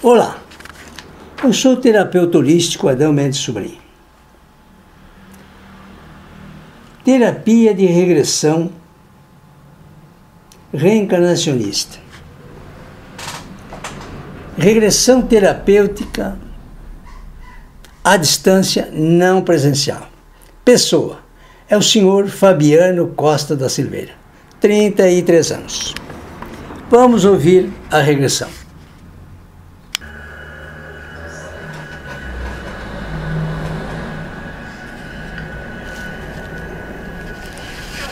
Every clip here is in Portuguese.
Olá, eu sou o terapeuta holístico Adão Mendes Sobrinho. Terapia de regressão reencarnacionista. Regressão terapêutica à distância não presencial. Pessoa é o senhor Fabiano Costa da Silveira, 33 anos. Vamos ouvir a regressão.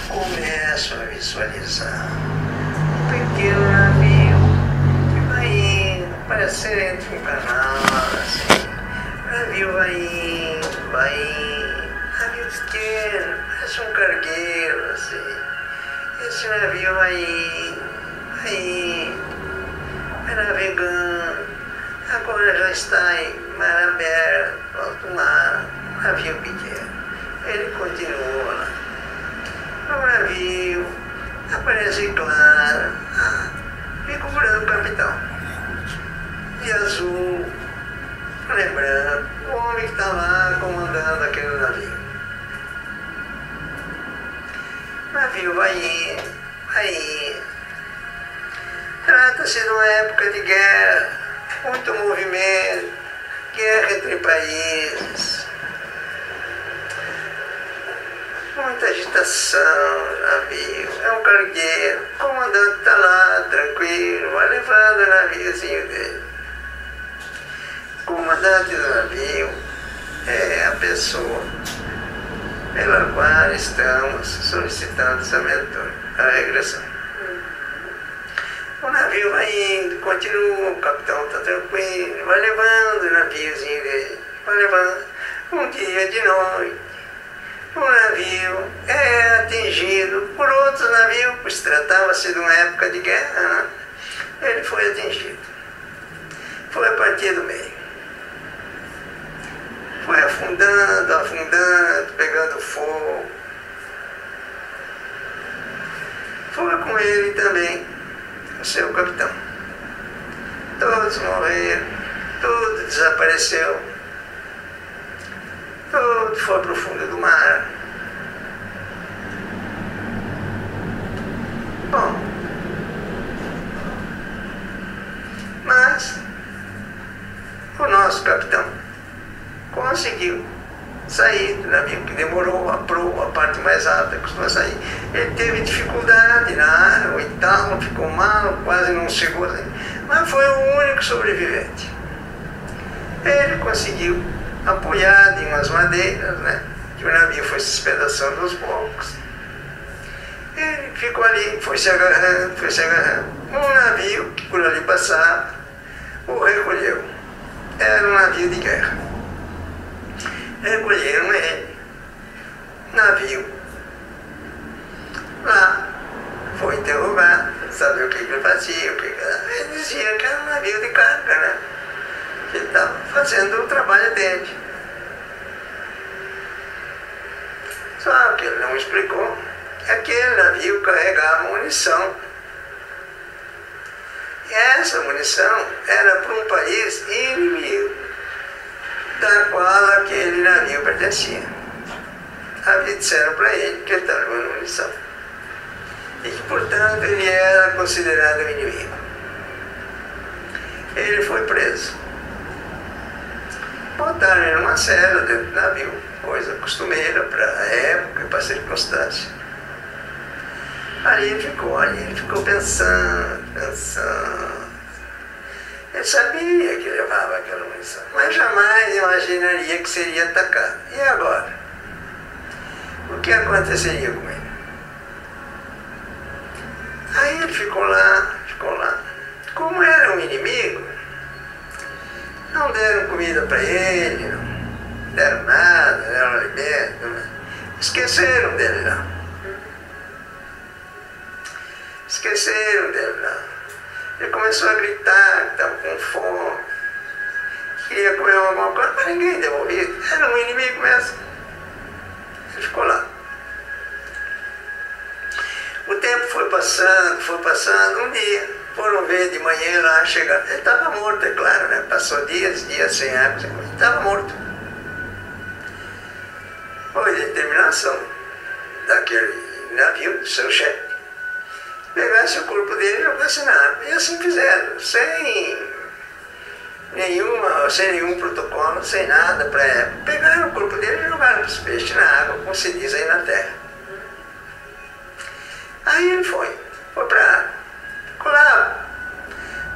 Começo a visualizar um pequeno navio que vai indo, parecendo um canal, assim. O navio vai indo, navio pequeno, parece um cargueiro, assim. Esse navio vai navegando, agora já está em mar aberto, alto mar, um navio pequeno. Ele continua lá. No navio aparece clara, figura do capitão, de azul, lembrando o homem que está lá comandando aquele navio. O navio vai indo. Trata-se de uma época de guerra, muito movimento, guerra entre países. Muita agitação, navio, é um cargueiro, o comandante está lá, tranquilo, vai levando o naviozinho dele. O comandante do navio é a pessoa pela qual estamos solicitando essa mentoria, a regressão. O navio vai indo, continua, o capitão está tranquilo, vai levando o naviozinho dele, vai levando um dia de noite. O navio é atingido por outros navios, pois tratava-se de uma época de guerra, né? Ele foi atingido. Foi a partir do meio. Foi afundando, pegando fogo. Foi com ele também o seu capitão. Todos morreram, tudo desapareceu. Tudo foi para o fundo do mar. Bom, mas o nosso capitão conseguiu sair do navio, que demorou a proa, a parte mais alta, costuma sair. Ele teve dificuldade na água e tal, ficou mal, quase não chegou, mas foi o único sobrevivente. Ele conseguiu, apoiado em umas madeiras, né, que o navio foi se despedaçando aos poucos. Ele ficou ali, foi se agarrando. Um navio que por ali passava o recolheu. Era um navio de guerra. Recolheram ele. Navio. Lá foi interrogado, saber o que ele fazia, ele dizia que era um navio de carga, né? Que ele estava fazendo o trabalho dele. Só que ele não explicou que aquele navio carregava munição. E essa munição era para um país inimigo, da qual aquele navio pertencia. Havia disseram para ele que ele estava levando munição. E que, portanto, ele era considerado um inimigo. Ele foi preso. Botaram ele numa cela dentro do navio, coisa costumeira para a época e para a circunstância. Ali ele ficou pensando. Ele sabia que levava aquela munição, mas jamais imaginaria que seria atacado. E agora? O que aconteceria com ele? Aí ele ficou lá. Como era um inimigo, não deram comida para ele, não deram nada, não deram alimento, né? Esqueceram dele lá. Ele começou a gritar que estava com fome, queria comer alguma coisa, mas ninguém deu ouvido. Era um inimigo mesmo. Ele ficou lá. O tempo foi passando, um dia. Foram ver de manhã lá, chegaram. Ele estava morto, é claro, né? Passou dias sem água, sem coisa. Estava morto. Foi determinação daquele navio, do seu chefe, pegasse o corpo dele e jogasse na água. E assim fizeram, sem nenhum protocolo, sem nada para época. Pegaram o corpo dele e jogaram os peixes na água, como se diz aí na terra. Aí ele foi para a água. Ficou lá,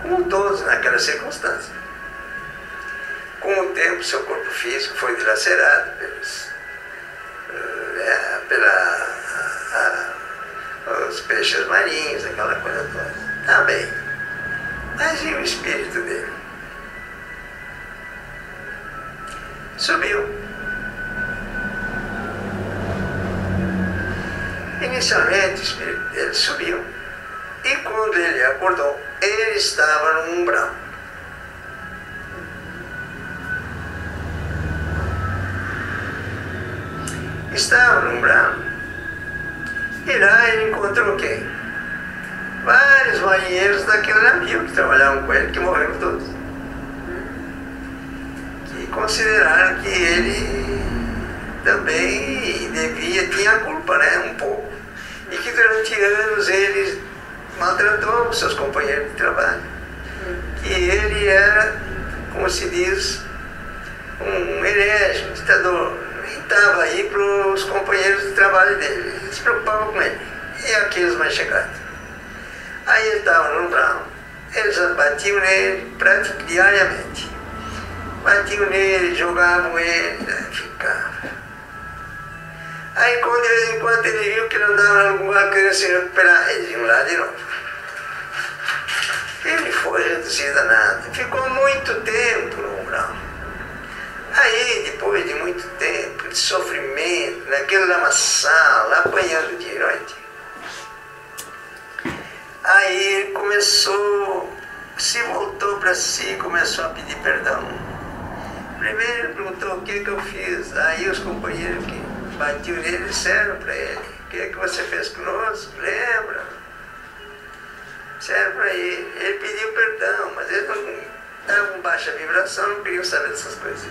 como todos naquela circunstância. Com o tempo, seu corpo físico foi dilacerado os peixes marinhos, aquela coisa toda. Tá bem. Mas e o espírito dele? Subiu. Inicialmente o espírito dele subiu. E quando ele acordou, ele estava no umbral. Estava no umbral. E lá ele encontrou quem? Vários marinheiros daquele navio que trabalhavam com ele, que morreram todos. Que consideraram que ele também tinha culpa, né? Um pouco. E que durante anos ele maltratou os seus companheiros de trabalho. Que ele era, como se diz, um herege, um ditador. E estava aí para os companheiros de trabalho dele. Eles se preocupavam com ele. E aqueles mais chegados. Aí ele estava no umbral. Eles batiam nele praticamente diariamente. Batiam nele, jogavam ele, ficava. Aí quando de vez em quando ele viu que não dava alguma coisa se recuperar, eles iam lá de novo. Ele foi reduzido a nada. Ficou muito tempo no umbral. Aí, depois de muito tempo de sofrimento, naquele lamaçal, apanhando de noite, aí ele se voltou para si e começou a pedir perdão. Primeiro ele perguntou o que eu fiz. Aí os companheiros que batiam nele disseram para ele: o que você fez conosco? Lembra? Disseram para ele. Ele pediu perdão, mas eles não estavam com baixa vibração, não queriam saber dessas coisas.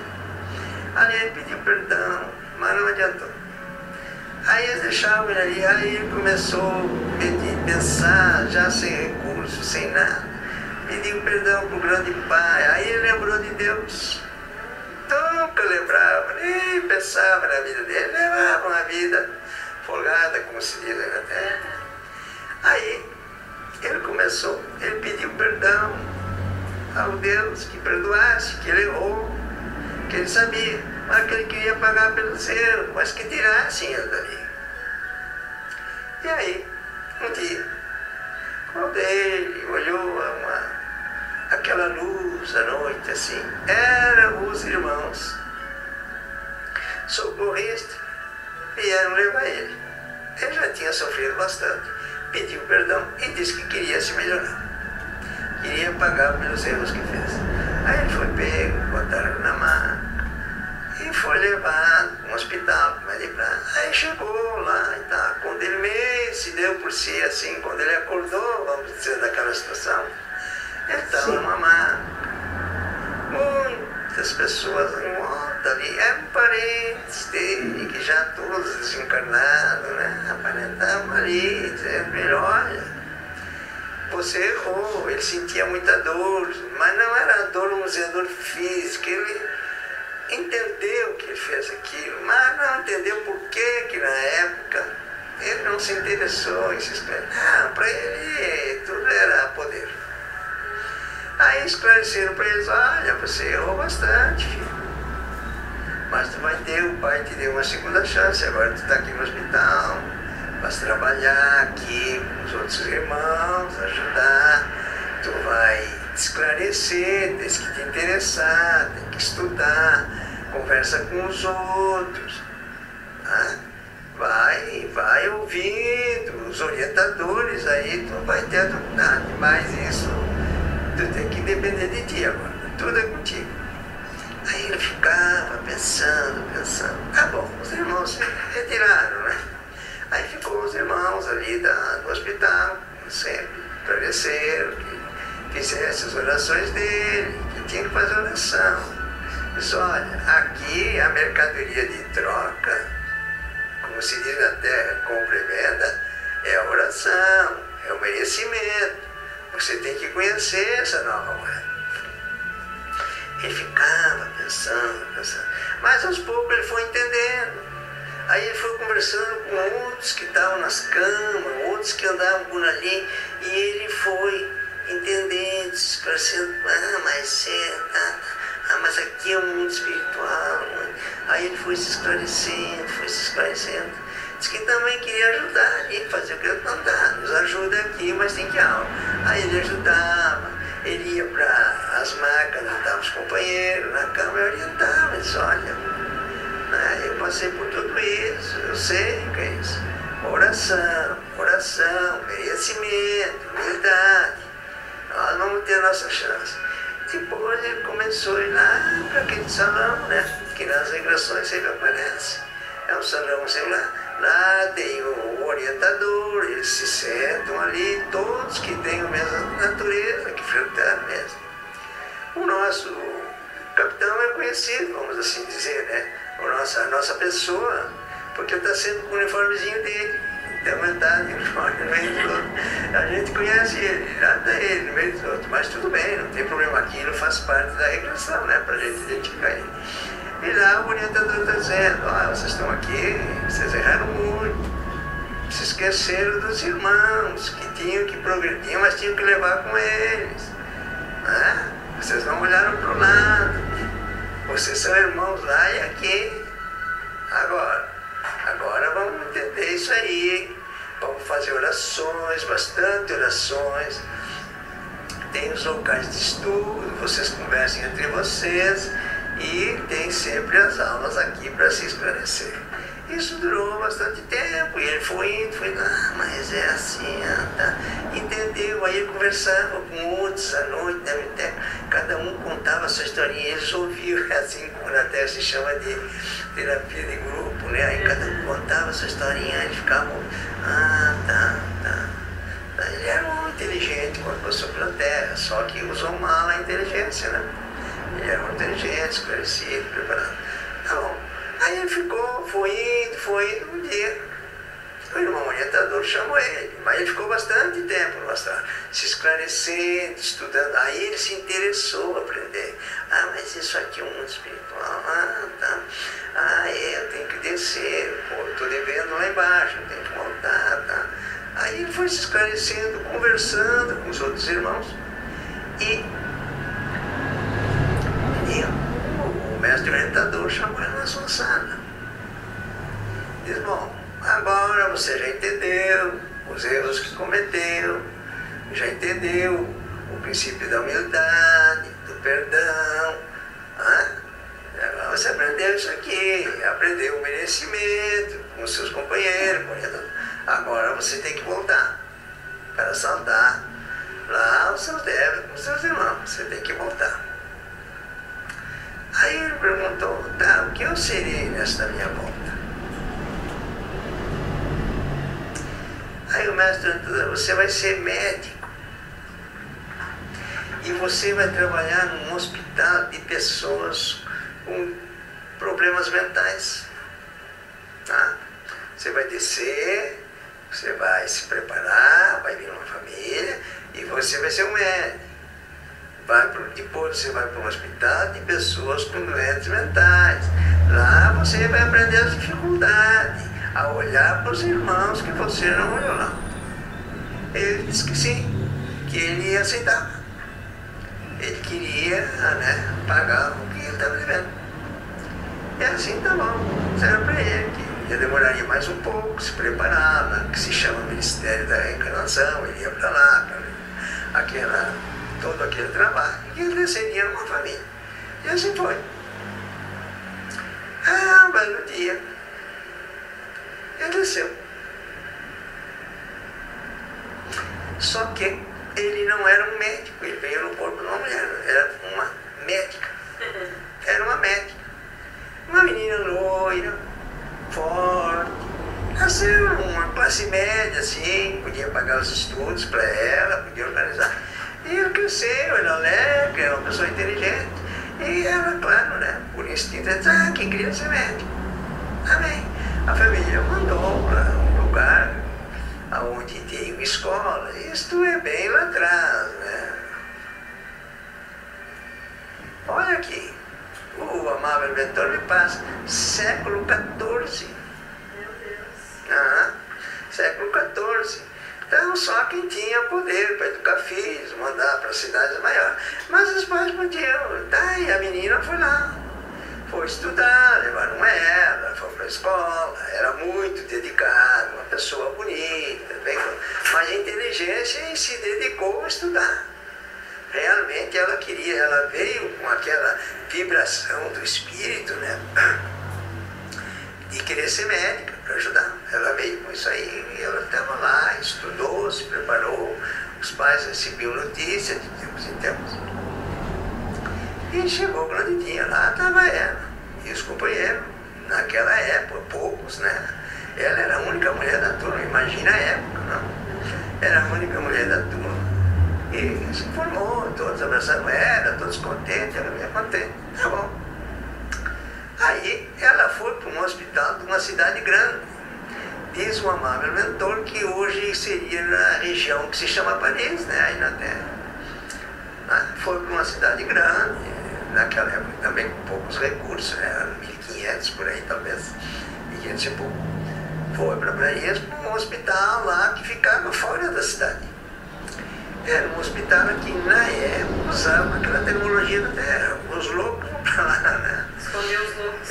Aí ele pediu perdão, mas não adiantou. Aí eles deixavam ele ali, aí ele começou a pensar, já sem recursos, sem nada. Pediu perdão para o grande Pai, aí ele lembrou de Deus. Nunca lembrava, nem pensava na vida dele, levava uma vida folgada, como se diz aí na terra. Aí ele pediu perdão ao Deus que perdoasse, que ele errou, que ele sabia, mas que ele queria pagar pelos erros, mas que tirassem ele dali. E aí, um dia, quando ele olhou aquela luz à noite assim, eram os irmãos socorristas, vieram levar ele. Ele já tinha sofrido bastante, pediu perdão e disse que queria se melhorar, queria pagar pelos erros que fez. Aí ele foi pego, botaram na maca e foi levado para um hospital. Aí chegou lá e tal. Quando ele meio se deu por si assim, quando ele acordou, vamos dizer, daquela situação, ele estava numa maca. Muitas pessoas em volta ali, eram parentes dele, que já todos desencarnados, né? Aparentavam ali, dizendo: olha, você errou. Ele sentia muita dor, mas não era dor, vamos dizer, dor física. Ele entendeu que ele fez aquilo, mas não entendeu por que na época ele não se interessou em se esclarecer. Não, para ele tudo era poder. Aí esclareceram para eles: olha, você errou bastante, filho, mas tu vai ter, o pai te deu uma segunda chance, agora tu está aqui no hospital, vai trabalhar aqui com os outros irmãos, ajudar, tu vai te esclarecer, tens que te interessar, tem que estudar, conversa com os outros, tá? Vai ouvindo os orientadores, aí tu vai ter nada, mas isso tu tem que depender de ti agora, tudo é contigo. Aí ele ficava pensando, tá bom, os irmãos se retiraram, né? Aí ficou os irmãos ali do hospital, sempre esclareceram que fizesse as orações dele, que tinha que fazer oração. Disse, olha, aqui a mercadoria de troca, como se diz na terra, compra e venda, é a oração, é o merecimento. Você tem que conhecer essa nova moeda. Ele ficava pensando. Mas aos poucos ele foi entendendo. Aí ele foi conversando com outros que estavam nas camas, outros que andavam por ali, e ele foi entendendo, se esclarecendo, mas aqui é um mundo espiritual. Aí ele foi se esclarecendo. Diz que também queria ajudar ali, fazer o que ele mandava. Nos ajuda aqui, mas tem que aula. Aí ele ajudava, ele ia para as macas, ajudava os companheiros na cama e orientava. Ele disse, olha, eu passei por tudo isso, eu sei o que é isso. Oração, merecimento, humildade. Nós vamos ter a nossa chance. Depois ele começou a ir lá para aquele salão, né? Que nas regressões sempre aparece. É um salão, sei lá tem o orientador, eles se sentam ali, todos que têm a mesma natureza, que enfrentaram mesmo. O nosso capitão é conhecido, vamos assim dizer, né? A nossa pessoa, porque está sempre com o uniformezinho dele. Tem aumentado o uniforme no meio dos outros. A gente conhece ele, nada ele no meio dos outros, mas tudo bem, não tem problema, aquilo faz parte da regressão, né? Para a gente identificar ele. E lá o orientador está dizendo, vocês estão aqui, vocês erraram muito, se esqueceram dos irmãos que tinham que progredir, mas tinham que levar com eles. Né? Vocês não olharam para o lado, vocês são irmãos lá e aqui. Agora vamos entender isso aí, vamos fazer orações, bastante orações. Tem os locais de estudo, vocês conversem entre vocês. E tem sempre as aulas aqui para se esclarecer. Isso durou bastante tempo, e ele foi indo, mas é assim, tá. Entendeu? Aí ele conversava com outros à noite, na biblioteca, cada um contava a sua historinha, eles ouviam, assim como na terra se chama de terapia de grupo, né? Aí cada um contava a sua historinha, eles ficavam, tá. Ele era muito inteligente quando passou pela terra, só que usou mal a inteligência, né? Ele era muito inteligente, esclarecido, preparado. Tá bom. Aí ele ficou, foi indo, um dia. O irmão orientador chamou ele, mas ele ficou bastante tempo no astral, se esclarecendo, estudando. Aí ele se interessou a aprender. Mas isso aqui é um mundo espiritual. Tá. Eu tenho que descer, estou devendo lá embaixo, eu tenho que voltar, tá. Aí ele foi se esclarecendo, conversando com os outros irmãos. E o mestre orientador chamou ele na sua sala. Diz, bom, agora você já entendeu os erros que cometeu, já entendeu o princípio da humildade, do perdão. Agora você aprendeu isso aqui, aprendeu o merecimento com os seus companheiros. Agora você tem que voltar para saudar lá os seus débitos com os seus irmãos. Você tem que voltar. Aí ele perguntou, o que eu serei nesta minha volta? Aí o mestre disse, você vai ser médico. E você vai trabalhar num hospital de pessoas com problemas mentais. Tá? Você vai descer, você vai se preparar, vai vir uma família e você vai ser um médico. Depois você vai para um hospital de pessoas com doentes mentais. Lá você vai aprender as dificuldades, a olhar para os irmãos que você não olhou lá. Ele disse que sim, que ele ia aceitar. Ele queria, pagar o que ele estava devendo. E assim tá bom, disseram para ele que ele demoraria mais um pouco, se preparava, que se chama Ministério da Reencarnação, ele ia para lá, para todo aquele trabalho, e ele desceria numa família. E assim foi. Um belo dia, ele desceu. Só que ele não era um médico, ele veio no corpo de uma mulher, era uma médica. Era uma médica. Uma menina loira, forte, assim, uma classe média, assim, podia pagar os estudos para ela, podia organizar. E ele cresceu, era alegre, era uma pessoa inteligente. E era claro, né? Por instinto, ele disse, quem queria ser médico. Amém. A família mandou para um lugar onde tinha uma escola. Isto é bem lá atrás, né? Olha aqui, o amável inventor me passa, século XIV. Meu Deus. Século XIV. Então, só quem tinha poder para educar filhos, mandar para cidades maiores. Mas os pais podiam. E a menina foi lá. Foi estudar, levaram ela, foi para a escola, era muito dedicada, uma pessoa bonita, mas inteligência, e se dedicou a estudar. Realmente ela queria, ela veio com aquela vibração do espírito, né? De querer ser médica para ajudar. Ela veio com isso aí e ela estava lá, estudou, se preparou, os pais recebiam notícia de tempos em tempos. E chegou o grande dia, lá estava ela e os companheiros, naquela época, poucos, né? Ela era a única mulher da turma, imagina a época, não? Era a única mulher da turma. E se formou, todos abraçaram ela, todos contentes, ela meio contente, tá bom. Aí ela foi para um hospital de uma cidade grande. Diz o amável mentor que hoje seria na região que se chama Paris, né? Aí na Terra. Foi para uma cidade grande, naquela época também com poucos recursos, né? 1500 por aí talvez, 1500 e pouco. Foi para Paris, para um hospital lá que ficava fora da cidade. Era um hospital que na época usava aquela tecnologia da Terra. Os loucos vão para lá, né? Esconder os loucos.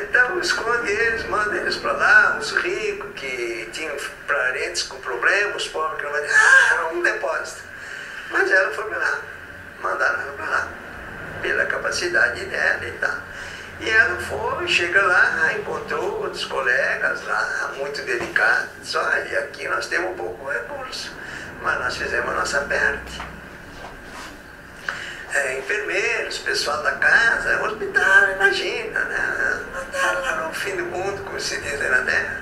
Então esconde eles, manda eles para lá, os ricos que tinham parentes com problemas, os pobres que não era um depósito. Mas ela foi para lá, mandaram ela para lá, pela capacidade dela e tal. E ela foi, chega lá, encontrou outros colegas lá, muito dedicados. Olha, aqui nós temos um pouco de recurso, mas nós fizemos a nossa parte. Enfermeiros, pessoal da casa, hospital, imagina, né? Mandaram lá no fim do mundo, como se diz na Terra.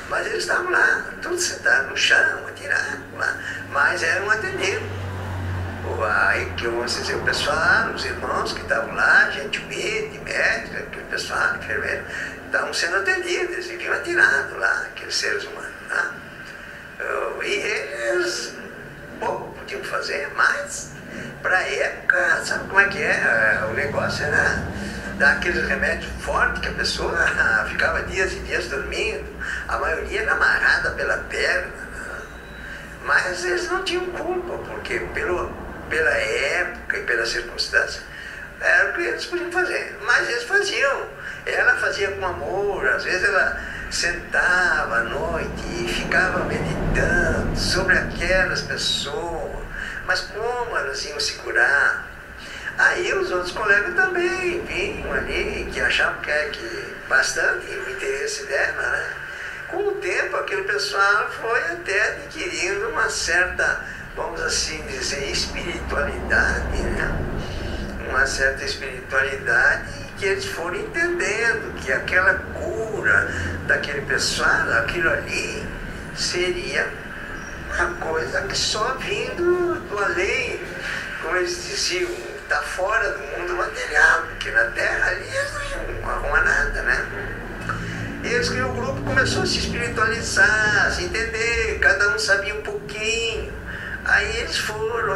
Mas eles estavam lá, todos sentados no chão, atirados lá, mas eram atendidos. Aí que vamos dizer, o pessoal, os irmãos que estavam lá, gente humilde, médico, aquele pessoal, enfermeiro, estavam sendo atendidos, eles viviam atirados lá, aqueles seres humanos. Né? E eles pouco podiam fazer, mas para a época, sabe como é que é? O negócio era dar aqueles remédios fortes que a pessoa ficava dias e dias dormindo, a maioria era amarrada pela perna, né? Mas eles não tinham culpa, porque pela época e pela circunstância, era o que eles podiam fazer, mas eles faziam. Ela fazia com amor, às vezes ela sentava à noite e ficava meditando sobre aquelas pessoas, mas como elas iam se curar. Aí os outros colegas também vinham ali, que achavam que bastante o interesse dela, né? Com o tempo, aquele pessoal foi até adquirindo uma certa, vamos assim dizer, espiritualidade, né? Uma certa espiritualidade que eles foram entendendo que aquela cura daquele pessoal, aquilo ali, seria uma coisa que só vindo do além, como eles diziam, está fora do mundo material, porque na Terra ali eles não arrumam nada, né? E o grupo começou a se espiritualizar, a se entender, cada um sabia um pouquinho. Aí eles foram,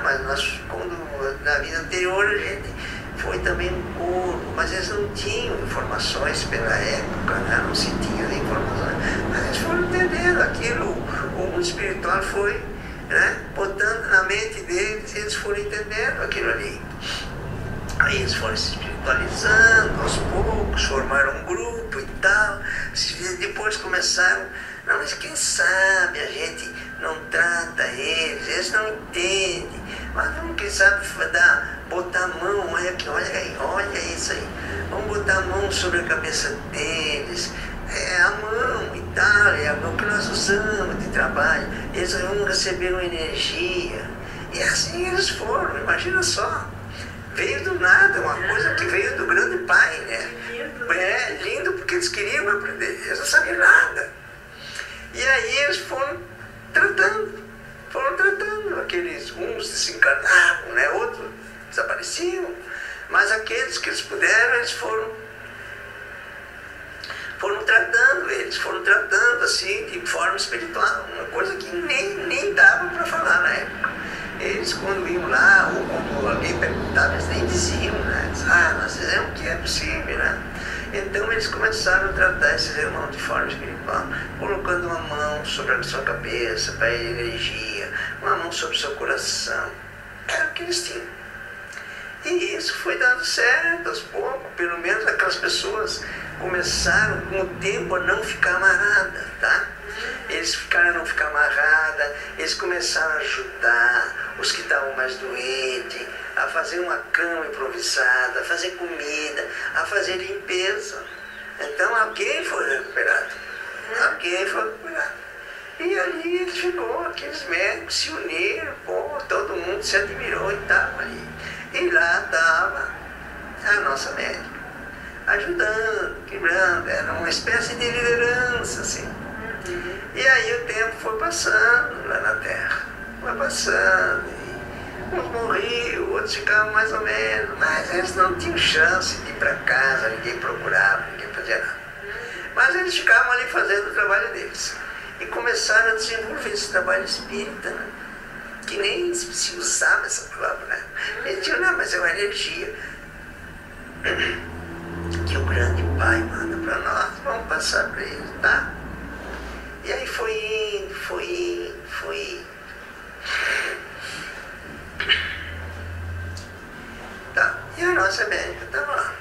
mas nós, quando na vida anterior a gente foi também um pouco, mas eles não tinham informações pela época, né? Não se tinha informações, mas eles foram entendendo aquilo, o mundo espiritual foi, né, botando na mente deles, e eles foram entendendo aquilo ali. Aí eles foram se espiritualizando aos poucos, formaram um grupo e tal, depois começaram, não, mas quem sabe a gente não trata eles não entendem, mas vamos, quem sabe, botar a mão, olha isso aí, vamos botar a mão sobre a cabeça deles, a mão e tal, é a mão que nós usamos de trabalho, eles vão receber uma energia, e assim eles foram, imagina só, veio do nada, uma coisa que veio do grande pai, né? Lindo, porque eles queriam aprender, eles não sabiam nada, e aí eles foram tratando foram tratando aqueles, uns desencarnavam, né? Outros desapareciam, mas aqueles que eles puderam, eles foram tratando assim, de forma espiritual, uma coisa que nem dava para falar na época. Eles, quando iam lá, ou quando alguém perguntava, eles nem diziam, né? Nós fizemos o que é possível, né? Então eles começaram a tratar esses irmãos de forma espiritual, colocando uma mão sobre a sua cabeça para a energia, uma mão sobre o seu coração. Era o que eles tinham. E isso foi dando certo aos poucos, pelo menos aquelas pessoas começaram com o tempo a não ficar amarrada, tá? Eles ficaram a não ficar amarrada, eles começaram a ajudar os que estavam mais doentes, a fazer uma cama improvisada, a fazer comida, a fazer limpeza. Então alguém foi recuperado. E ali ele ficou, aqueles médicos se uniram, todo mundo se admirou e estava ali. E lá estava a nossa médica, ajudando, quebrando, era uma espécie de liderança, assim. E aí o tempo foi passando lá na Terra, foi passando, e uns morriam, outros ficavam mais ou menos, mas eles não tinham chance de ir para casa, ninguém procurava, ninguém fazia nada. Mas eles ficavam ali fazendo o trabalho deles. E começaram a desenvolver esse trabalho espírita, né? Que nem se usava essa palavra, né? Eles diziam, não, mas é uma energia que o grande Pai manda para nós, vamos passar para ele, tá? E aí foi indo. Tá, e a nossa médica estava lá.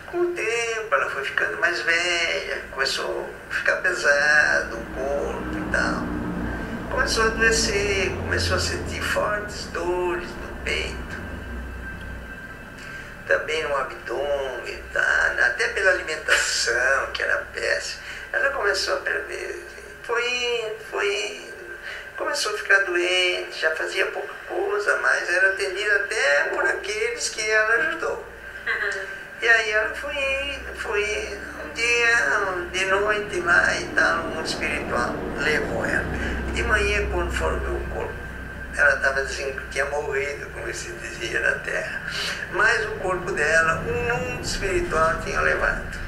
Com o tempo ela foi ficando mais velha, começou a ficar pesado o corpo e tal. Começou a adoecer, começou a sentir fortes dores no peito, também no abdômen, tá? Até pela alimentação, que era péssima. Ela começou a perder, começou a ficar doente, já fazia pouca coisa, mas era atendida até por aqueles que ela ajudou. E aí ela foi indo, um dia, de noite lá e tal, no mundo espiritual, levou ela. De manhã, quando foram ver o corpo, ela estava dizendo que tinha morrido, como se dizia na Terra. Mas o corpo dela, o mundo espiritual tinha levado.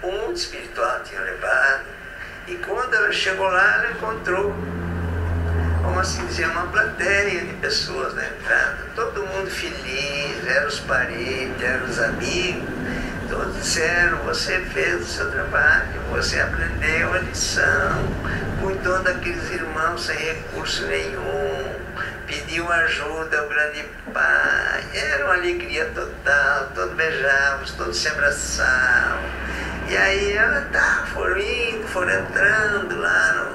O mundo espiritual tinha levado. E quando ela chegou lá, ela encontrou, como assim dizer, uma plateia de pessoas na entrada. Todo mundo feliz, eram os parentes, eram os amigos. Todos disseram, você fez o seu trabalho, você aprendeu a lição, cuidou daqueles irmãos sem recurso nenhum, pediu ajuda ao grande Pai. Era uma alegria total, todos beijavam, todos se abraçavam. E aí ela foram entrando lá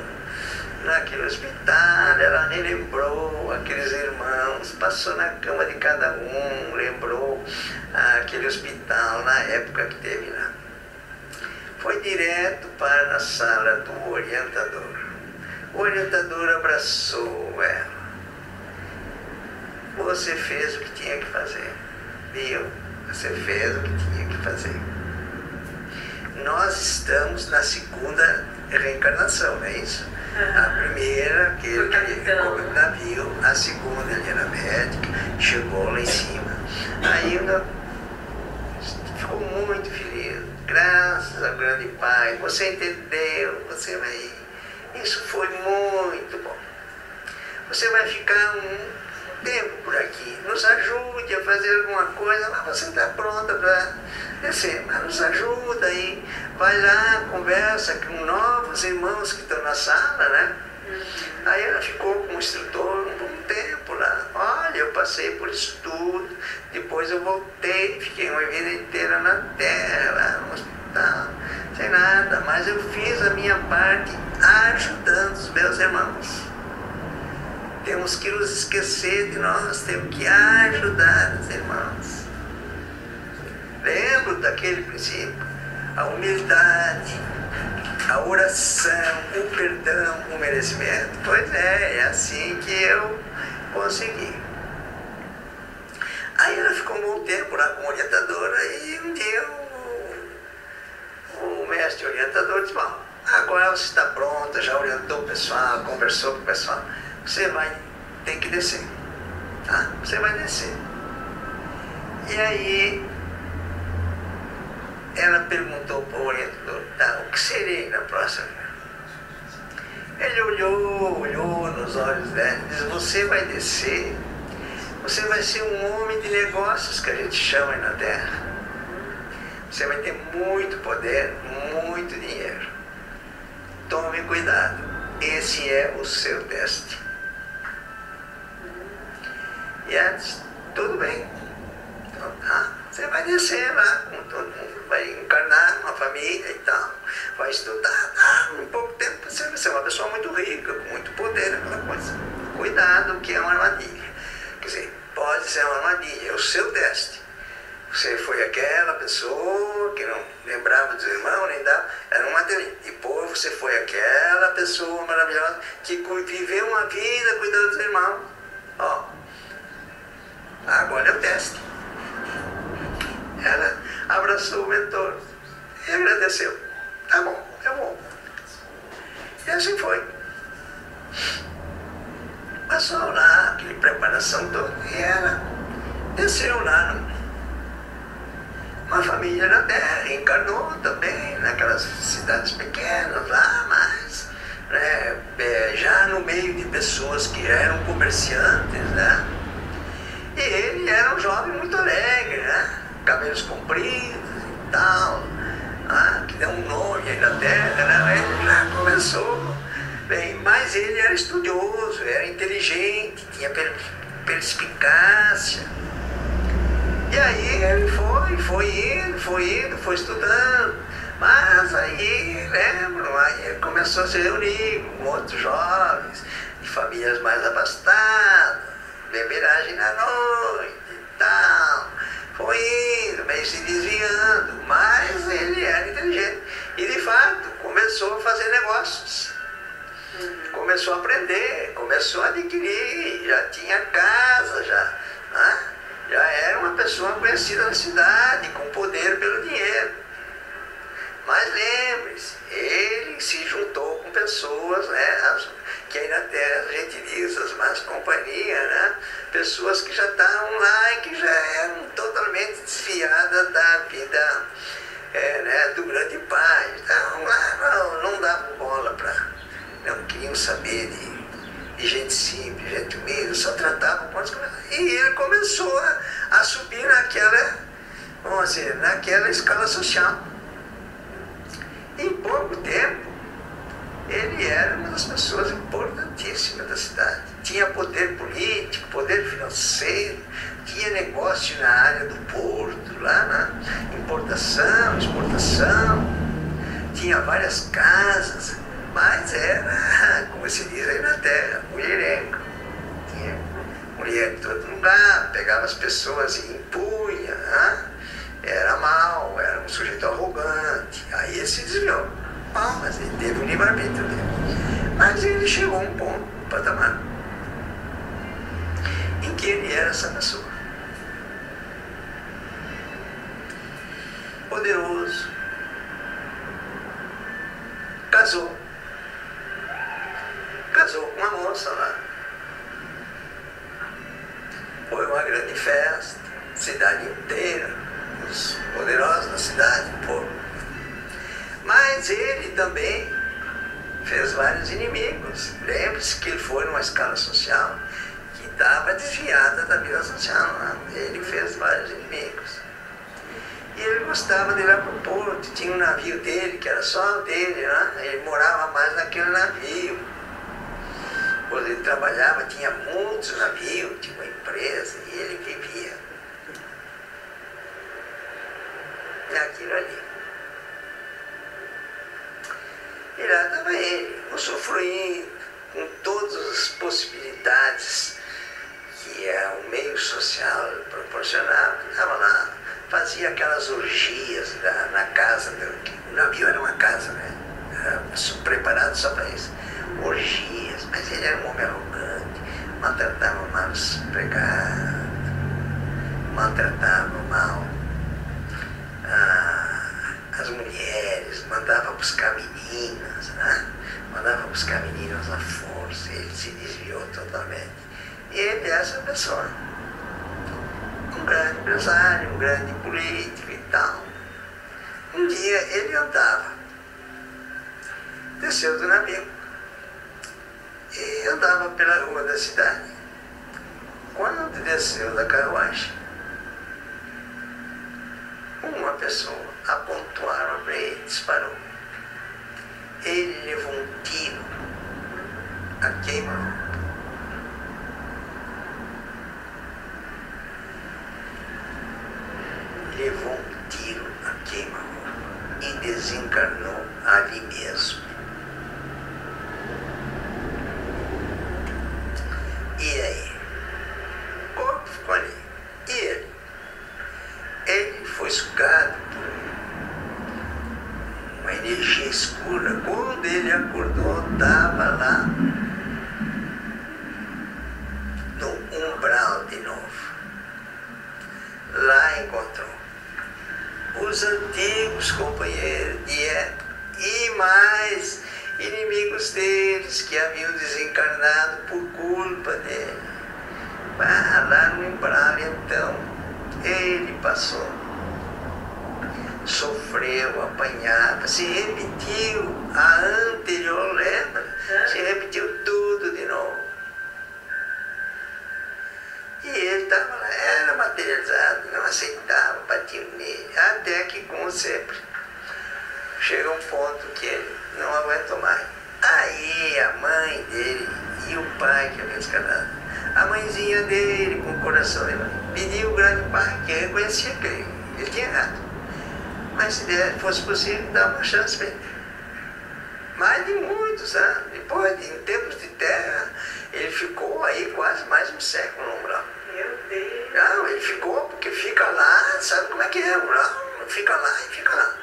naquele hospital, ela relembrou aqueles irmãos, passou na cama de cada um, lembrou aquele hospital na época que teve lá. Foi direto para a sala do orientador. O orientador abraçou ela. Você fez o que tinha que fazer, viu? Você fez o que tinha que fazer. Nós estamos na segunda reencarnação, não é isso? A primeira, aquele que ficou no navio, a segunda, ele era médica, chegou lá em cima. Aí ela ficou muito feliz, graças ao grande Pai, você entendeu, você vai. Isso foi muito bom. Você vai ficar um tempo por aqui, nos ajude a fazer alguma coisa, mas você está pronta para descer, mas nos ajuda aí, vai lá, conversa com novos irmãos que estão na sala, né? Aí ela ficou com o instrutor um bom tempo lá. Olha, eu passei por isso tudo, depois eu voltei, fiquei uma vida inteira na Terra, lá no hospital, sem nada, mas eu fiz a minha parte ajudando os meus irmãos. Temos que nos esquecer de nós, temos que ajudar os irmãos. Lembro daquele princípio, a humildade, a oração, o perdão, o merecimento. Pois é assim que eu consegui. Aí ela ficou um bom tempo lá com a orientadora e um dia o mestre orientador disse, bom, agora você está pronta, já orientou o pessoal, conversou com o pessoal, você vai ter que descer, tá? Você vai descer. E aí ela perguntou para o orientador, tá, o que serei na próxima? Ele olhou nos olhos dela e disse, você vai descer, você vai ser um homem de negócios, que a gente chama aí na Terra. Você vai ter muito poder, muito dinheiro. Tome cuidado, esse é o seu teste. E ela disse, tudo bem. Então, tá, você vai descer lá com todo mundo, vai encarnar uma família e tal, vai estudar, tá, em pouco tempo você vai ser uma pessoa muito rica, com muito poder, aquela coisa. Cuidado que é uma armadilha. Quer dizer, pode ser uma armadilha, é o seu teste. Você foi aquela pessoa que não lembrava dos irmãos, nem dava, era uma teoria. Depois você foi aquela pessoa maravilhosa que viveu uma vida cuidando dos irmãos. Ó, agora é o teste. Ela abraçou o mentor e agradeceu. Tá bom, eu vou. E assim foi. Passou lá, aquela preparação toda, e ela desceu lá numa família na Terra, encarnou também naquelas cidades pequenas lá, mas né, já no meio de pessoas que eram comerciantes, né? E ele era um jovem muito alegre, né? Cabelos compridos e tal, que deu um nome aí na Terra, né? Ele já começou bem, mas ele era estudioso, era inteligente, tinha perspicácia. E aí ele foi estudando, mas aí, lembro, aí ele começou a se reunir com outros jovens, de famílias mais abastadas, beberagem na noite e tal. Foi indo, meio se desviando, mas ele era inteligente. E de fato, começou a fazer negócios. Começou a aprender, começou a adquirir, já tinha casa, já era uma pessoa conhecida na cidade, com poder pelo dinheiro. Mas lembre-se, ele se juntou com pessoas, né, que aí na Terra a gente diz as más companhias, né, pessoas que já estavam lá e que já eram totalmente desviadas da vida né, do grande pai. Estavam lá, não davam bola não queriam saber de gente simples, gente humilde, só tratavam com as coisas. E ele começou a subir naquela escala social. Em pouco tempo, ele era uma das pessoas importantíssimas da cidade. Tinha poder político, poder financeiro, tinha negócio na área do porto, lá na importação, exportação, tinha várias casas, mas era, como se diz aí na Terra, mulherengo. Tinha mulher em todo lugar, pegava as pessoas e impunha, era mau, era um sujeito arrogante. Aí ele se desviou. Mas ele teve um livre-arbítrio dele. Mas ele chegou a um patamar, em que ele era essa pessoa. Poderoso. Casou com uma moça lá. Foi uma grande festa, cidade inteira, os poderosos da cidade, o povo. Mas ele também fez vários inimigos. Lembre-se que ele foi numa escala social que estava desviada da vida social. Né? Ele fez vários inimigos. E ele gostava de ir lá para o porto. Tinha um navio dele, que era só dele. Né? Ele morava mais naquele navio. Quando ele trabalhava, tinha muitos navios, tinha uma empresa, e ele vivia naquilo ali. E lá estava ele, usufruindo com todas as possibilidades que o meio social proporcionava. Estava lá, fazia aquelas orgias na casa, o navio era uma casa, né? Era preparado só para isso. Orgias, mas ele era um homem arrogante, maltratava mal os empregados, maltratava mal as mulheres, mandava buscar meninas. né? Mandava buscar meninas à força, ele se desviou totalmente. E ele é essa pessoa. Um grande empresário, um grande político e tal. Um dia ele andava, desceu do navio e andava pela rua da cidade. Quando desceu da carruagem, uma pessoa apontou a arma para ele, disparou. Ele levou um tiro a queima-roupa. Levou um tiro a queima-roupa e desencarnou ali mesmo. E aí? O corpo ficou ali. E ele? Ele foi sugado por uma energia escura. Quando ele acordou, estava lá no umbral de novo. Lá encontrou os antigos companheiros de época e mais inimigos deles que haviam desencarnado por culpa dele. Lá no umbral, então, ele passou, sofreu, apanhava, se repetiu a anterior, lembra? Se repetiu tudo de novo. E ele estava lá, era materializado, não aceitava, batia nele, até que, como sempre, chega um ponto que ele não aguentou mais. Aí a mãe dele e o pai que havia descarnado, a mãezinha dele, com o coração dele, pediu ao grande pai, que reconhecia que ele tinha errado. Mas se fosse possível, dar uma chance para ele. Mais de muitos anos, depois, em tempos de terra, ele ficou aí quase mais um século no umbral. Meu Deus. Não, ele ficou, porque fica lá, sabe como é que é o umbral? Fica lá e fica lá.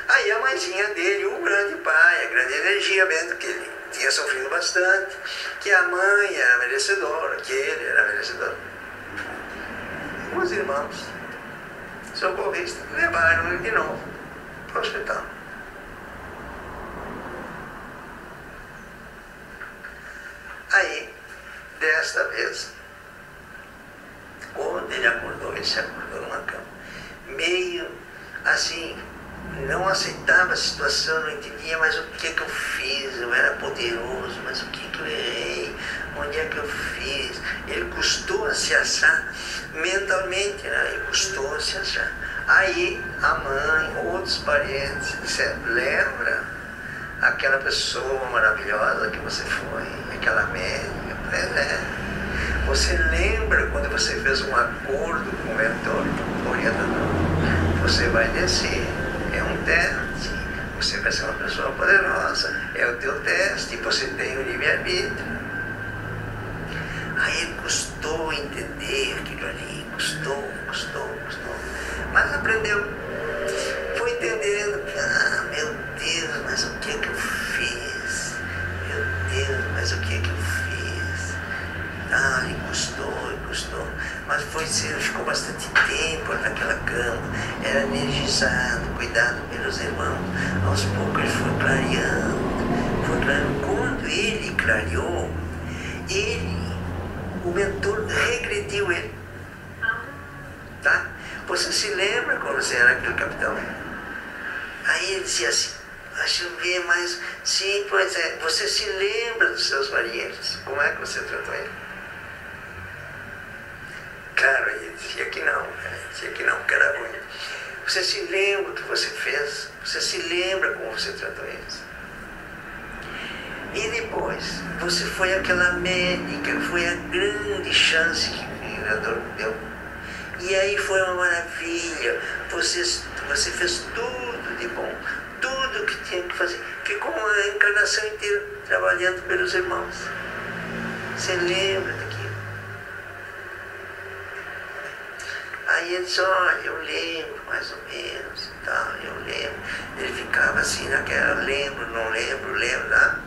Aí a mãezinha dele, o grande pai, a grande energia, vendo que ele tinha sofrido bastante, que a mãe era merecedora, que ele era merecedor. Os irmãos socorristas levaram ele de novo para o hospital. Aí, desta vez, quando ele acordou, ele se acordou numa cama, meio assim, não aceitava a situação, não entendia, mas o que eu fiz? Eu era poderoso, mas o que eu errei? Onde é que eu fiz? Ele custou a se achar mentalmente, né? Ele custou a se achar. Aí a mãe, outros parentes disseram, lembra aquela pessoa maravilhosa que você foi, aquela médica? Pois é. Você lembra quando você fez um acordo com o mentor, com o orientador? Você vai descer. É um teste, você vai ser uma pessoa poderosa, é o teu teste, você tem o livre-arbítrio. Aí ele custou entender aquilo ali, custou, mas aprendeu, foi entendendo, meu Deus, mas o que é que eu fiz? Meu Deus, mas o que é que eu fiz? E custou, mas ficou bastante tempo naquela cama, era energizado, cuidado pelos irmãos. Aos poucos ele foi clareando. Quando ele clareou, o mentor regrediu ele. Tá? Você se lembra quando você era aquele capitão? Aí ele dizia assim, deixa eu ver, mas sim, pois é, você se lembra dos seus marinheiros? Como é que você tratou ele? Claro, ele dizia que não, que era ruim. Você se lembra o que você fez? Você se lembra como você tratou eles? E depois, você foi aquela médica, foi a grande chance que o Criador deu. E aí foi uma maravilha, você fez tudo de bom, tudo que tinha que fazer. Ficou uma encarnação inteira trabalhando pelos irmãos. Você lembra daquilo? Aí ele disse, olha, eu lembro mais ou menos, tal, eu lembro. Ele ficava assim naquela, lembro, não lembro, tá?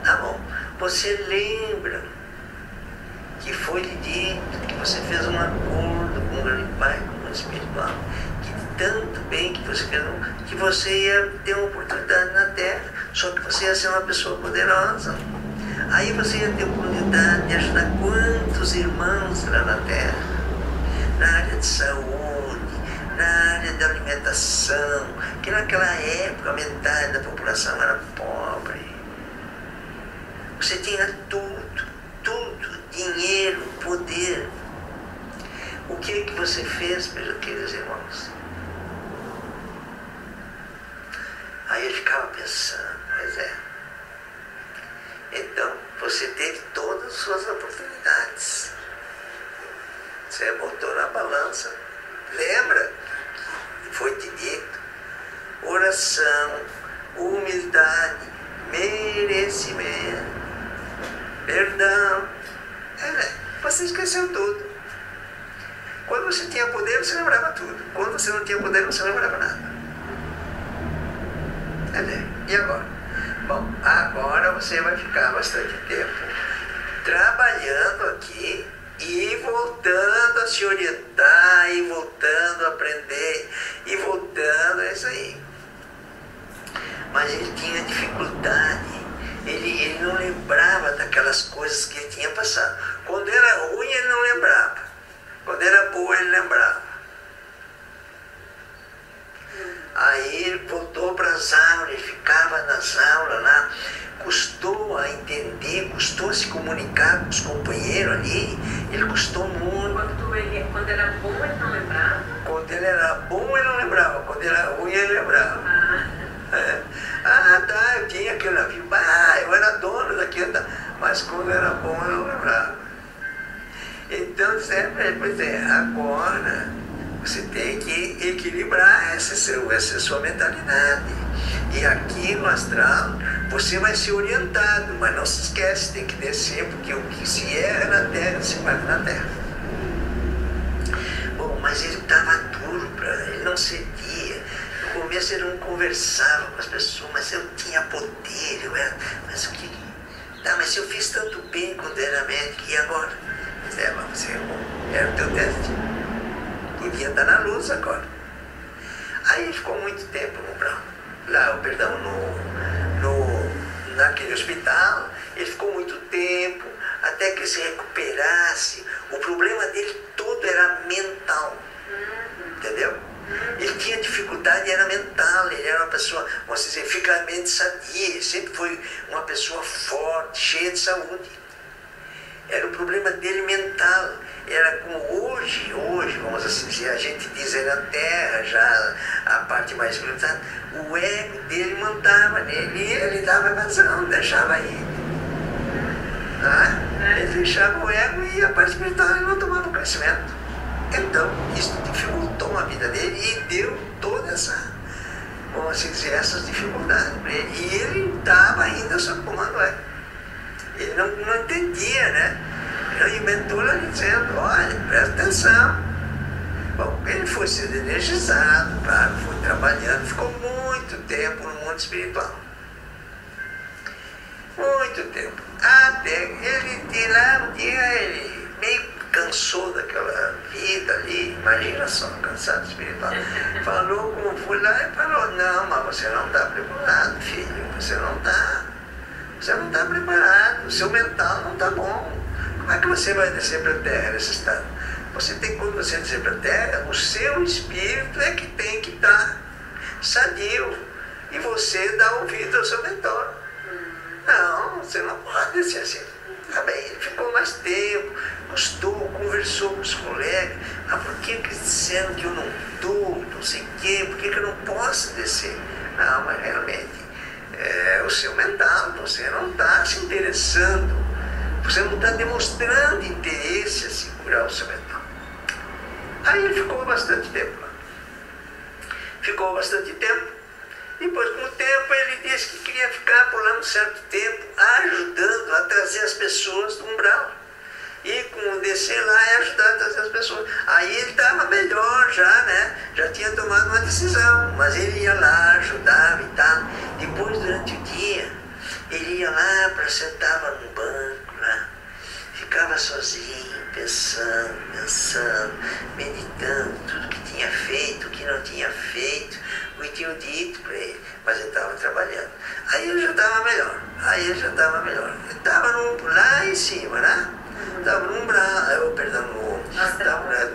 Tá bom, você lembra que foi lhe dito que você fez um acordo com o grande pai, com o espiritual, que tanto bem que você ia ter uma oportunidade na Terra, só que você ia ser uma pessoa poderosa. Aí você ia ter a oportunidade de ajudar quantos irmãos lá na Terra, na área de saúde, na área da alimentação, que naquela época metade da população era pobre. Você tinha tudo, dinheiro, poder. O que você fez pelos aqueles irmãos? Aí eu ficava pensando, pois é. Então, você teve todas as suas oportunidades. Você botou na balança. Lembra? Foi te dito. Oração, humildade, merecimento, perdão. Você esqueceu tudo. Quando você tinha poder, você lembrava tudo. Quando você não tinha poder, você não lembrava nada. E agora? Bom, agora você vai ficar bastante tempo trabalhando aqui e voltando a se orientar, e voltando a aprender, e voltando, é isso aí. Mas ele tinha dificuldade, ele não lembrava daquelas coisas que ele tinha passado. Quando era ruim, ele não lembrava. Quando era boa, ele lembrava. Aí ele voltou para as aulas, ele ficava nas aulas lá, custou a entender, custou a se comunicar com os companheiros ali, ele custou muito. Quando era bom, ele não lembrava? Quando ele era bom, ele não lembrava, quando era ruim, ele lembrava. Tá, eu tinha aquele navio, eu era dono daquilo, mas quando era bom, eu não lembrava. Então, sempre, pois é, agora você tem que equilibrar essa sua mentalidade. E aqui no astral, você vai ser orientado, mas não se esquece, tem que descer, porque o que se erra na Terra, se faz na Terra. Bom, mas ele estava duro, ele não cedia. No começo ele não conversava com as pessoas, mas eu tinha poder, mas o que... Tá, mas eu fiz tanto bem quando era médico, e agora? Mas era o teu teste. Podia estar na luz agora. Aí ele ficou muito tempo naquele hospital, ele ficou muito tempo, até que se recuperasse. O problema dele todo era mental, entendeu? Ele tinha dificuldade, era mental, ele era uma pessoa, vamos dizer, fisicamente sadia, ele sempre foi uma pessoa forte, cheia de saúde. Era o problema dele mental. Era como hoje, vamos assim dizer, a gente diz aí na Terra, já a parte mais espiritual, o ego dele mandava nele e ele dava razão, deixava ir. Ele deixava o ego e a parte espiritual ele não tomava conhecimento. Então, isso dificultou a vida dele e deu toda essa, vamos assim dizer, essas dificuldades para ele. E ele estava ainda sob comando do ego. Ele não entendia, né? E o mentor ali dizendo, olha, presta atenção. Bom, ele foi sendo energizado, claro, foi trabalhando, ficou muito tempo no mundo espiritual. Muito tempo. Até ele de lá, um dia ele meio cansou daquela vida ali, imagina só, cansado espiritual. Falou como foi lá e falou, não, mas você não está preparado, filho, você não está preparado, o seu mental não está bom. Como é que você vai descer para a Terra nesse estado? Você tem, quando você descer para a Terra, o seu espírito é que tem que estar sadio. E você dá ouvido ao seu mentor. Não, você não pode descer assim. Tá bem, ele ficou mais tempo, gostou, conversou com os colegas. Mas por que disseram que eu não estou, não sei o quê, por que eu não posso descer? Não, mas realmente, é o seu mental, você não está se interessando. Você não está demonstrando interesse assim, curar o seu mental. Aí ele ficou bastante tempo lá. Ficou bastante tempo. Depois, com o tempo, ele disse que queria ficar por lá um certo tempo, ajudando a trazer as pessoas do umbral. E com descer lá e ajudar a trazer as pessoas. Aí ele estava melhor já, né? Já tinha tomado uma decisão. Mas ele ia lá, ajudava e tal. Depois, durante o dia, ele ia lá, sentava num banco lá, ficava estava sozinho, pensando, meditando, tudo que tinha feito, o que não tinha feito, o que tinham dito para ele, mas ele estava trabalhando. Aí eu já estava melhor, Eu estava lá em cima, né? Estava no umbral,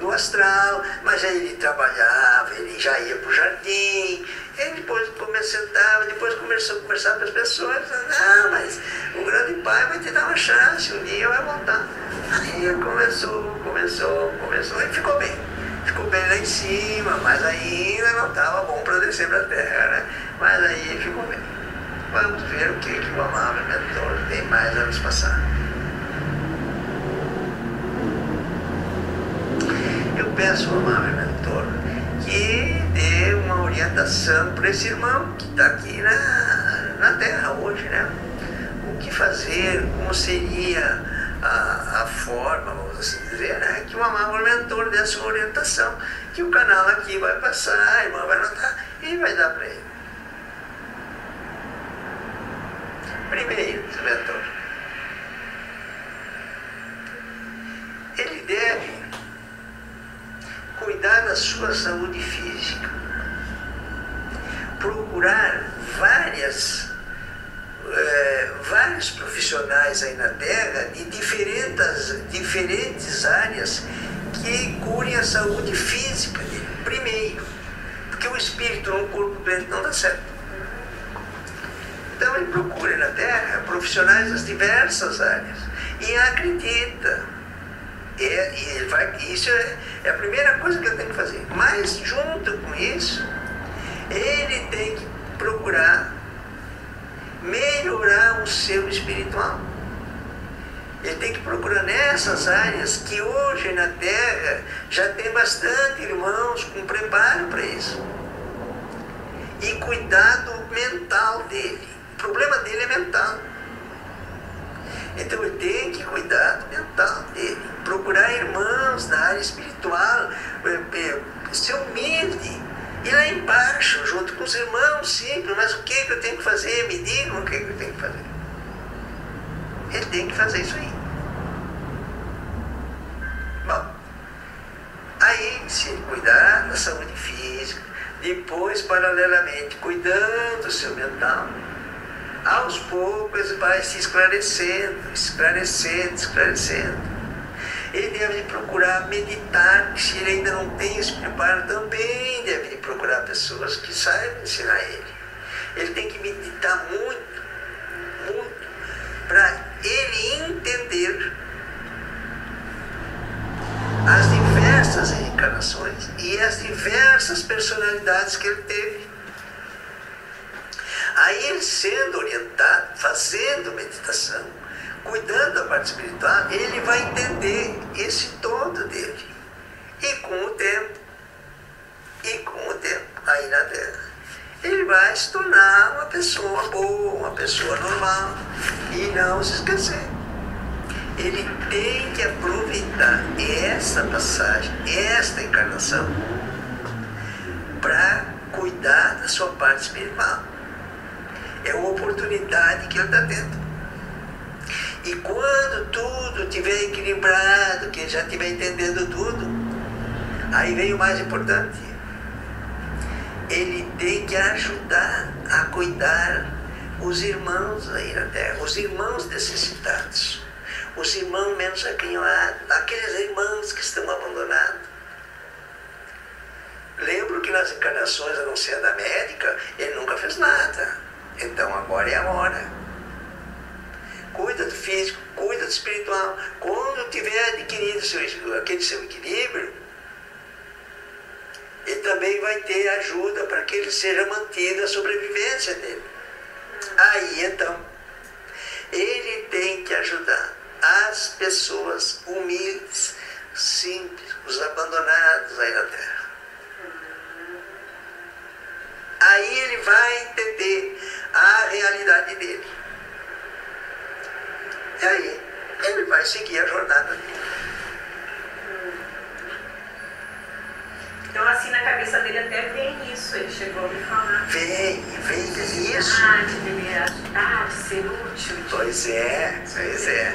no astral, mas aí ele trabalhava, ele já ia para o jardim, ele depois sentava, depois começou a conversar com as pessoas, não, mas o grande pai vai te dar uma chance, um dia vai voltar. Aí começou, e ficou bem lá em cima, mas ainda não estava bom para descer para a terra, né? Mas aí ficou bem. Vamos ver o que o amável mentor tem mais a nos passar. Eu peço ao amável mentor que dê uma orientação para esse irmão que está aqui na Terra hoje, né? O que fazer, como seria a forma, vamos assim dizer, né? Que o amável mentor dê a sua orientação, que o canal aqui vai passar, a irmã vai notar e vai dar para ele. Primeiro, mentor, ele deve cuidar da sua saúde física, procurar vários profissionais aí na Terra de diferentes áreas que curem a saúde física dele, primeiro, porque o espírito no corpo doente não dá certo. Então ele procura na Terra profissionais das diversas áreas e acredita. Isso é a primeira coisa que ele tem que fazer. Mas junto com isso, ele tem que procurar melhorar o seu espiritual. Ele tem que procurar nessas áreas que hoje na Terra já tem bastante irmãos com preparo para isso. E cuidado mental dele. O problema dele é mental. Então ele tem que cuidar do mental dele. Procurar irmãos da área espiritual, ser humilde. Ir lá embaixo, junto com os irmãos, simples, mas o que eu tenho que fazer? Me digam o que eu tenho que fazer. Ele tem que fazer isso aí. Bom, aí se ele cuidar da saúde física, depois, paralelamente, cuidando do seu mental, aos poucos vai se esclarecendo. Ele deve procurar meditar, se ele ainda não tem esse preparo, também deve procurar pessoas que saibam ensinar ele. Ele tem que meditar muito, para ele entender as diversas reencarnações e as diversas personalidades que ele teve. Aí ele sendo orientado, fazendo meditação, cuidando da parte espiritual, ele vai entender esse todo dele. E com o tempo, aí na Terra, ele vai se tornar uma pessoa boa, uma pessoa normal. E não se esquecer, ele tem que aproveitar essa passagem, esta encarnação, para cuidar da sua parte espiritual. É uma oportunidade que ele está tendo. E quando tudo estiver equilibrado, que ele já estiver entendendo tudo, aí vem o mais importante. Ele tem que ajudar a cuidar os irmãos aí na Terra, os irmãos necessitados, os irmãos menos aquinhoados, aqueles irmãos que estão abandonados. Lembro que nas encarnações anunciadas da médica, ele nunca fez nada. Então agora é a hora. Cuida do físico, cuida do espiritual. Quando tiver adquirido aquele seu equilíbrio, ele também vai ter ajuda para que ele seja mantida a sobrevivência dele. Aí então, ele tem que ajudar as pessoas humildes, simples, os abandonados aí na Terra. Aí ele vai entender a realidade dele. E aí ele vai seguir a jornada dele. Então assim na cabeça dele até vem isso, ele chegou a me falar. Vem isso. De ele ajudar, de ser útil. Pois é.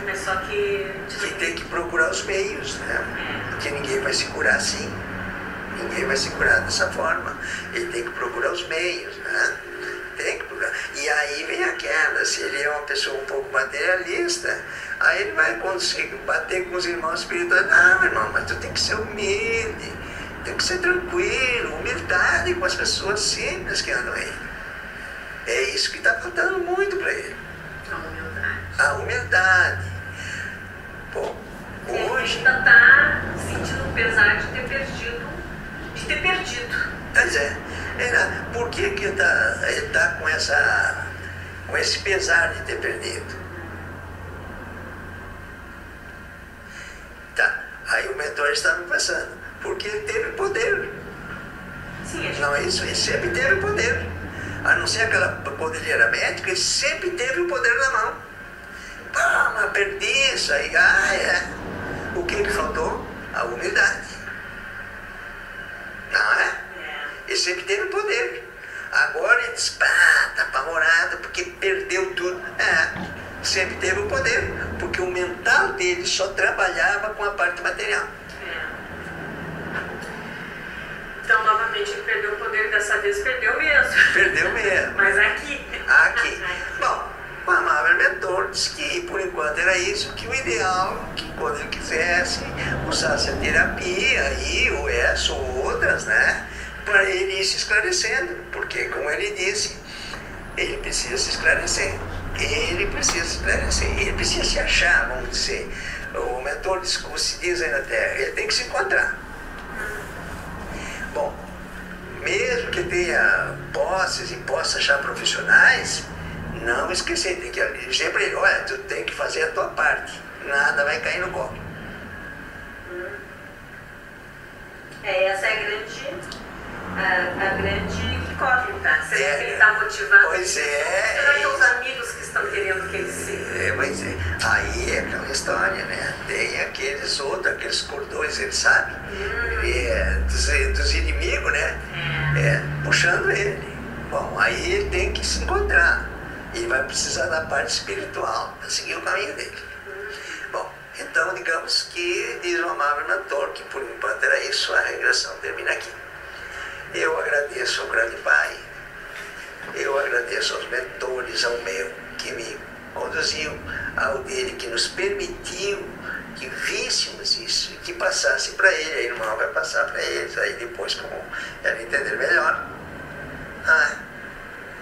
Mas só que tem que procurar os meios, né? Porque ninguém vai se curar assim. Ninguém vai se curar dessa forma. Ele tem que procurar os meios, né? Tem que procurar. E aí vem aquela, se ele é uma pessoa um pouco materialista, aí ele vai conseguir bater com os irmãos espirituais. Não, irmão, mas tu tem que ser humilde, tem que ser tranquilo, humildade com as pessoas simples que andam aí. É isso que está faltando muito para ele. A humildade. A humildade. Bom, hoje... Ele ainda está sentindo o pesar de ter perdido. Pois é. Por que ele tá com esse pesar de ter perdido? Tá. Aí o mentor está me passando. Porque ele teve poder. Sim, Não é isso? Ele sempre teve poder. A não ser aquela poderia médica, ele sempre teve o poder na mão. Pá, mas perdi isso aí. O que faltou? A humildade. Não é? Ele sempre teve poder. Agora ele diz, tá apavorado porque perdeu tudo. Sempre teve o poder, porque o mental dele só trabalhava com a parte material. Então, novamente, ele perdeu o poder, dessa vez perdeu mesmo. Perdeu mesmo. Mas aqui. Bom, o amável mentor disse que por enquanto era isso, que o ideal, que quando ele quisesse, usasse a terapia aí, ou essa ou outras, né? Para ele ir se esclarecendo, porque como ele disse, ele precisa se esclarecer. Ele precisa se achar, vamos dizer. O mentor diz, como se diz aí na Terra, ele tem que se encontrar. Bom, mesmo que tenha posses e possa achar profissionais, não esquecer, tem que dizer para ele, olha, tu tem que fazer a tua parte, nada vai cair no colo. Essa é a grande incógnita. Será que ele está motivado? Pois é. Será que os amigos que estão querendo que ele seja? Pois é. Aí é aquela história, né? Tem aqueles outros, aqueles cordões, ele sabe, dos inimigos, né? Puxando ele. Bom, aí ele tem que se encontrar. Ele vai precisar da parte espiritual para seguir o caminho dele. Bom, então digamos que diz o amável mentor que por enquanto era isso, a regressão termina aqui. Eu agradeço ao grande Pai, eu agradeço aos mentores, ao meu, que me conduziu, ao dele que nos permitiu que víssemos isso, que passasse para ele, a irmã vai passar para eles, aí depois como ela entender melhor.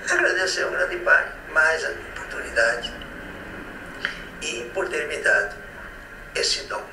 Agradecer ao grande Pai, mais a oportunidade e por ter me dado esse dom.